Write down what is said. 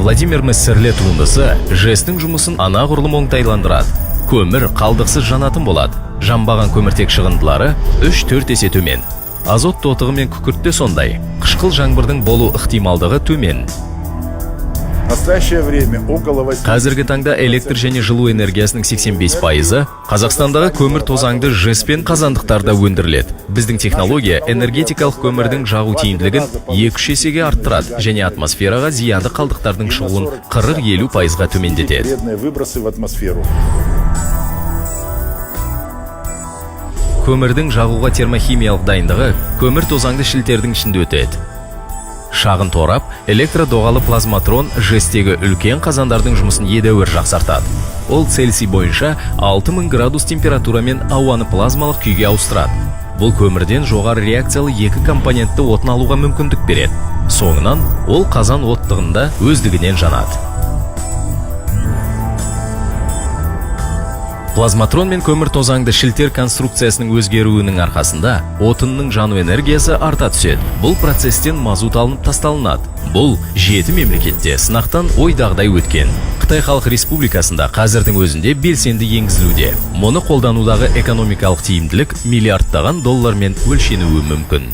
Владимир Мессерле туындысы ЖЭСтің жұмысын анағұрлым оңтайландырады. Көмір қалдықсыз жанатын болады. Жанбаған көміртек шығындылары 3-4 есе төмен. Азот тотығы мен күкіртте сондай. Қышқыл жаңбырдың болу ықтималдығы төмен. Қазіргі таңда электр және жылу энергиясының 85%-ы Қазақстандағы көмір тозаңды ЖЭС пен қазандықтарда өндіріледі. Біздің технология энергетикалық көмірдің жағу тиімділігін 2-3 есеге арттырады және атмосфераға зиянды қалдықтардың шығуын 40-50%-ға төмендетеді. Көмірдің жағуға термохимиялық дайындығы көмір тозаңды шілтердің ішінде өтеді. Шағын торап, электродоғалы плазматрон ЖЭСтегі үлкен қазандардың жұмысын едәуір жақсартады. Ол Цельсий бойынша 6000 градус температурамен ауаны плазмалық күйге ауыстырады. Бұл көмірден жоғары реакциялы 2 компонентті отын алуға мүмкіндік береді. Соңынан ол қазан оттығында өздігінен жанады. Плазматрон мен көмір тозаңды шілтер конструкциясының өзгеруінің арқасында отынның жану энергиясы арта түседі. Бұл процестен мазут алынып тасталынады. Бұл 7 мемлекетте сынақтан ойдағыдай өткен. Қытай Халық Республикасында қазірдің өзінде белсенді енгізілуде. Мұны қолданудағы экономикалық тиімділік миллиардтаған доллармен өлшенуі мүмкін.